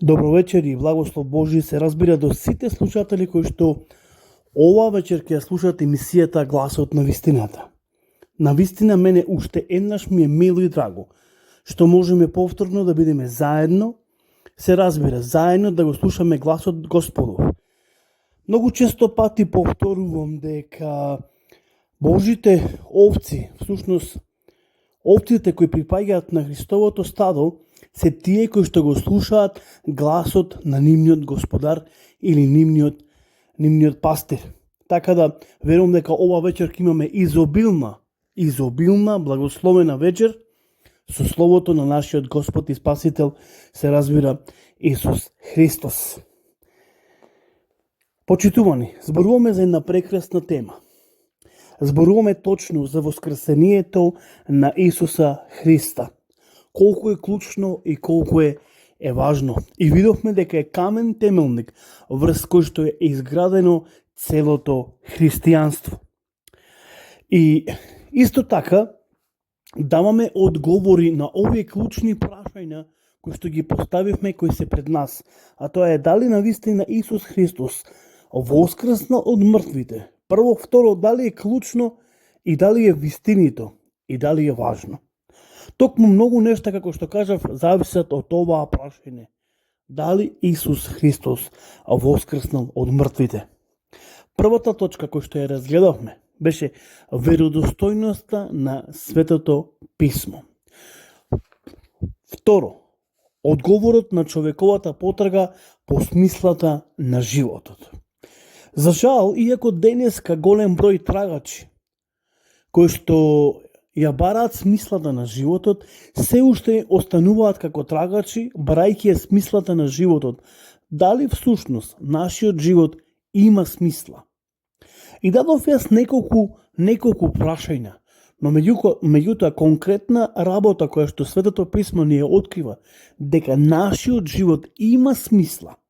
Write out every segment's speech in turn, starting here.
Добро вечер и благослов Божи се разбира до сите слушатели кои што ова вечер ќе слушаат емисијата Гласот на вистината. На вистина мене уште еднаш ми е мило и драго што можеме повторно да бидеме заедно, се разбира, заедно да го слушаме гласот Господов. Многу често пати повторувам дека Божите овци, всушност овците кои припаѓаат на Христовото стадо, се тие кои што го слушаат гласот на нивниот господар или нивниот пастир. Така да верувам дека ова вечер ќе имаме изобилна, благословена вечер со словото на нашиот Господ и Спасител, се разбира, Исус Христос. Почитувани, зборуваме за една прекрасна тема. Зборуваме точно за воскресението на Исуса Христа. Колку е клучно и колку е важно. И видовме дека е камен темелник врз кој што е изградено целото христијанство. И исто така даваме одговори на овие клучни прашања кои што ги поставивме, кои се пред нас. А тоа е дали навистина Исус Христос воскреснал од мртвите. Прво, второ, дали е клучно и дали е вистинито и дали е важно. Токму многу нешта, како што кажав, зависат од оваа прашање. Дали Исус Христос воскреснал од мртвите? Првата точка која што ја разгледавме беше веродостојноста на Светото Писмо. Второ, одговорот на човековата потрага по смислата на животот. За жал, иако денеска голем број трагачи кои што ја бараат смислата на животот, се уште остануваат како трагачи, барајќи ја смислата на животот. Дали всушност нашиот живот има смисла? И дадов јас неколку прашања, но меѓутоа конкретна работа која што Светото Писмо ни ја открива дека нашиот живот има смисла.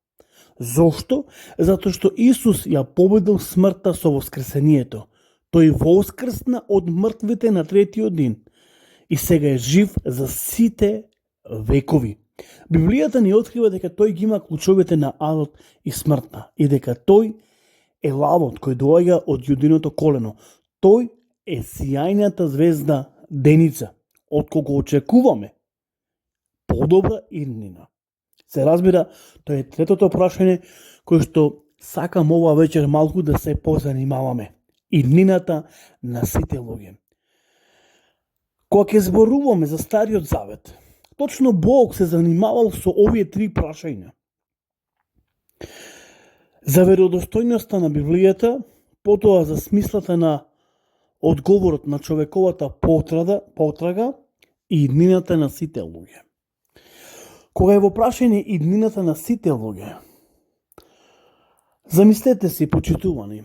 Зошто? Затоа што Исус ја победил смртта со воскресението. Тој воскресна од мртвите на третиот ден и сега е жив за сите векови. Библијата ни открива дека тој ги има клучовите на адот и смртта и дека тој е лавот кој доаѓа од јудиното колено. Тој е сјајната звезда деница, од кого очекуваме подобра иднина. Се разбира, тоа е третото прашање кој што сакам ова вечер малку да се позанимаваме. Иднината на сите луѓе. Кога ќе зборуваме за Стариот Завет, точно Бог се занимавал со овие три прашања. За веродостојноста на Библијата, потоа за смислата на одговорот на човековата потрага и иднината на сите луѓе. Кога е во прашање иднината на сите луѓе, замислете си, почитувани,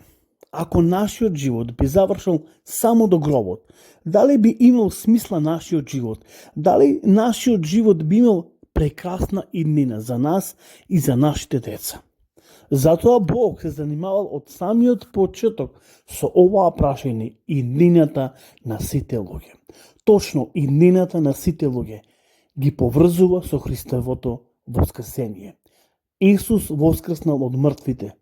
ако нашиот живот би завршил само до гробот, дали би имал смисла нашиот живот? Дали нашиот живот би имал прекрасна иднина за нас и за нашите деца? Затоа Бог се занимавал од самиот почеток со оваа прашање, иднината на сите луѓе. Точно иднината на сите луѓе ги поврзува со Христовото воскресение. Исус воскреснал од мртвите.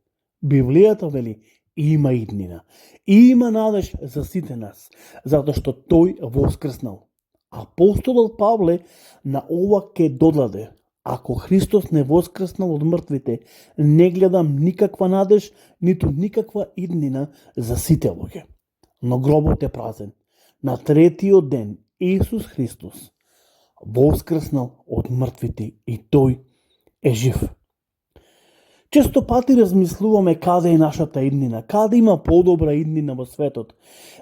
Библијата вели има иднина. И има надеж за сите нас, затоа што тој воскреснал. Апостолот Павле на ова ке додаде: ако Христос не воскреснал од мртвите, не гледам никаква надеж, ниту никаква иднина за сите луѓе. Но гробот е празен. На третиот ден Исус Христос воскреснал од мртвите и тој е жив. Често пати размислуваме каде е нашата иднина, каде има подобра иднина во светот.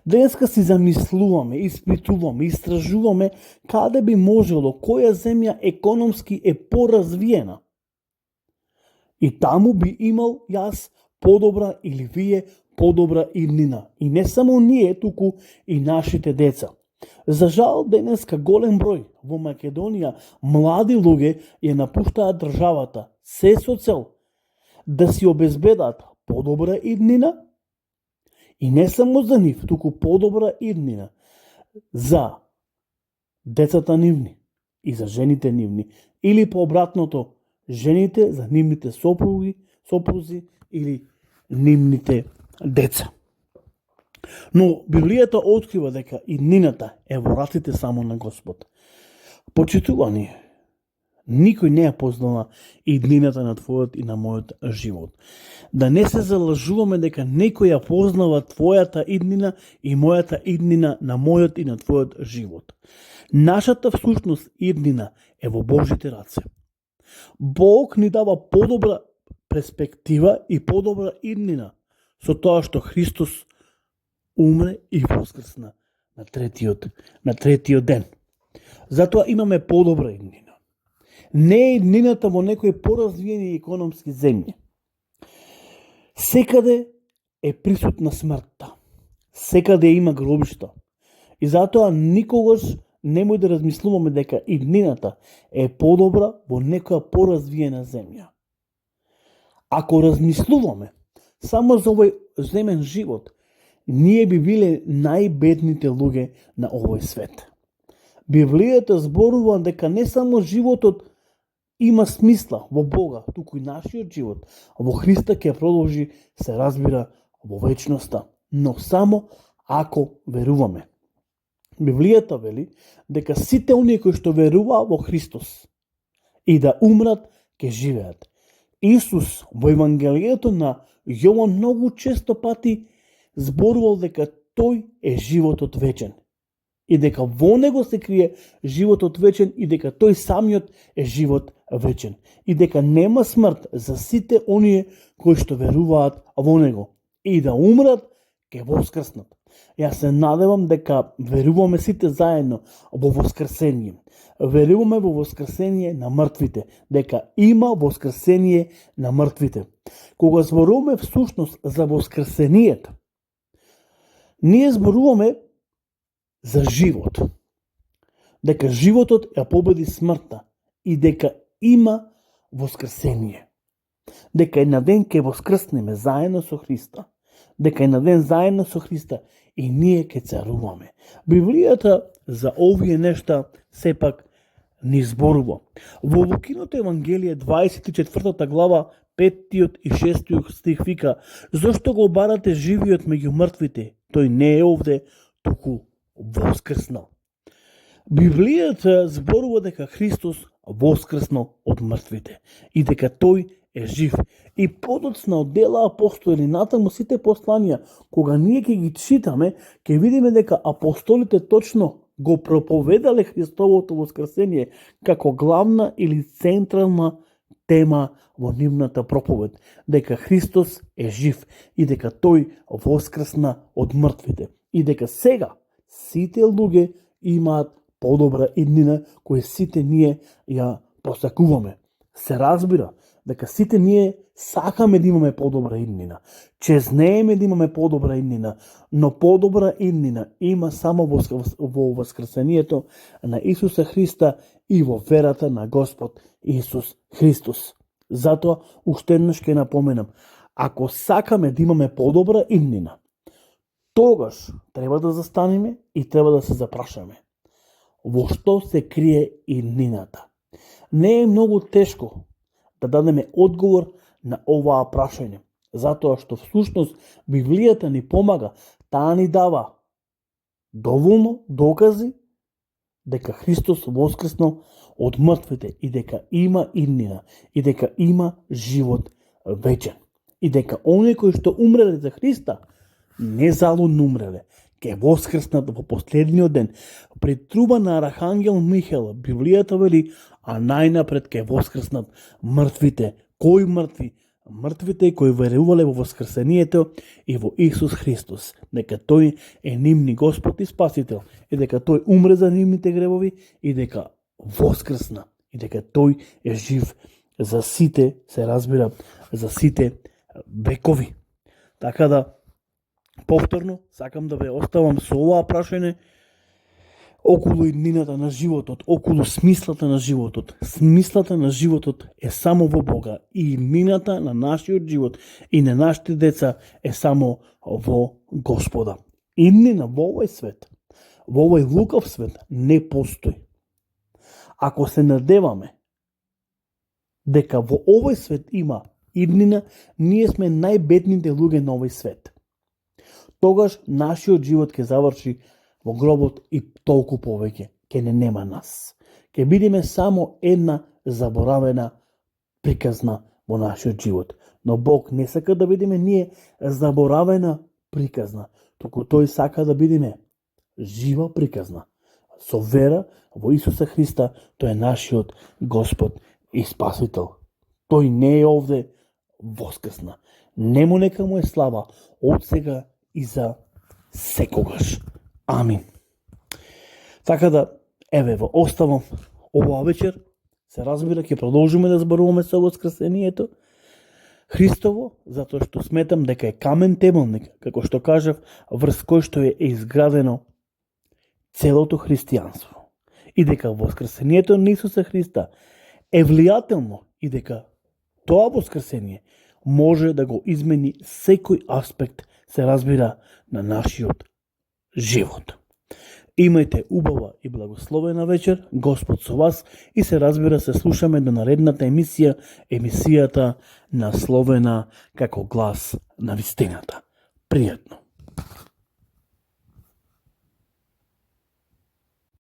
Денеска си замислуваме, испитуваме, истражуваме каде би можело, која земја економски е поразвиена. И таму би имал јас подобра или вие подобра иднина. И не само ние, туку и нашите деца. За жал, денеска голем број во Македонија млади луѓе ја напуштаат државата, се со цел да си обезбедат подобра иднина и не само за нив, туку подобра иднина за децата нивни и за жените нивни, или по обратното, жените за нивните сопрузи или нивните деца. Но Библијата открива дека иднината е во раците само на Господ. Почитувани, никој не ја познава иднината на твојот и на мојот живот. Да не се залажуваме дека некој ја познава твојата иднина и мојата иднина на мојот и на твојот живот. Нашата всушност иднина е во Божите раце. Бог ни дава подобра перспектива и подобра иднина со тоа што Христос умре и воскрсна на третиот ден. Затоа имаме подобра иднина. Не е иднината во некои поразвиени економски земји. Секаде е присутна смртта. Секаде има гробишта. И затоа никогаш немој да размислуваме дека иднината е подобра во некоја поразвиена земја. Ако размислуваме само за овој земен живот, ние би биле најбедните луѓе на овој свет. Библијата зборува дека не само животот има смисла во Бога, туку и нашиот живот во Христа ќе продолжи, се разбира, во вечноста, но само ако веруваме. Библијата вели дека сите оние кои што веруваа во Христос и да умрат, ќе живеат. Исус во Евангелието на Јован многу често пати зборувал дека тој е животот вечен и дека во него се крие животот вечен и дека тој самиот е живот вечен и дека нема смрт за сите оние кои што веруваат во него и да умрат ќе воскреснат. Јас се надевам дека веруваме сите заедно во воскресение. Веруваме во воскресение на мртвите, дека има воскресение на мртвите. Кога зборуваме всушност за воскресението, ние зборуваме за живот. Дека животот ја победи смртта и дека има воскресение. Дека на ден ќе воскреснеме заедно со Христа. Дека на ден заедно со Христа и ние ќе царуваме. Библијата за овие нешта сепак ни зборува. Во Лукиното Евангелие 24 глава 5 и 6 стих вика: зошто го барате живиот меѓу мртвите? Тој не е овде, туку воскреснал. Библијата зборува дека Христос воскреснал од мртвите и дека тој е жив. И подоцна од Дела апостоли натаму сите посланија, кога ние ќе ги читаме, ќе видиме дека апостолите точно го проповедале Христовото воскресение како главна или централна тема во нивната проповед, дека Христос е жив и дека тој воскресна од мртвите и дека сега сите луѓе имаат подобра иднина која сите ние ја посакуваме. Се разбира дека сите ние сакаме да имаме подобра иднина, чезнееме да имаме подобра иднина, но подобра иднина има само во воскресението на Исуса Христа и во верата на Господ Исус Христос. Затоа уште еднаш ќе напоменам, ако сакаме да имаме подобра иднина, тогаш треба да застанеме и треба да се запрашаме во што се крие иднината. Не е многу тешко да дадеме одговор на оваа прашање, затоа што всушност Библијата ни помага, таа ни дава доволно докази дека Христос воскреснал од мртвите и дека има иднина и дека има живот вечен и дека оние кои што умреле за Христа не залудно умреле, ќе воскреснат во последниот ден. Пред труба на архангел Михаел, Библијата вели, а најнапред ќе воскреснат мртвите. Кои мртви? Мртвите кои верувале во воскресението и во Исус Христос, дека тој е нивни Господ и Спасител, и дека тој умре за нивните гревови и дека воскресна, и дека тој е жив за сите, се разбира, за сите векови. Така да, повторно, сакам да ве оставам со оваа прашање околу иднината на животот, околу смислата на животот. Смислата на животот е само во Бога и иднината на нашиот живот и на нашите деца е само во Господа. Иднина во овој свет, во овој лукав свет не постои. Ако се надеваме дека во овој свет има иднина, ние сме најбедните луѓе на овој свет. Тогаш нашиот живот ќе заврши во гробот и толку повеќе ќе не нема нас. Ќе бидеме само една заборавена приказна во нашиот живот. Но Бог не сака да бидеме ние заборавена приказна, туку тој сака да бидеме жива приказна. Со вера во Исуса Христа, тој е нашиот Господ и Спасител. Тој не е овде, воскресна. Нему нека му е слава од сега и за секогаш. Амин. Така да, еве, во оставам оваа вечер, се разбира, ќе продолжиме да зборуваме со воскресението Христово, затоа што сметам дека е камен темелник, како што кажав, врз кој што е изградено целото христијанство. И дека воскресението на Исуса Христа е влијателно и дека тоа воскресение може да го измени секој аспект, се разбира, на нашиот живот. Имајте убава и благословена вечер, Господ со вас, и се разбира, се слушаме до наредната емисија, емисијата насловена како глас на вистината. Пријатно!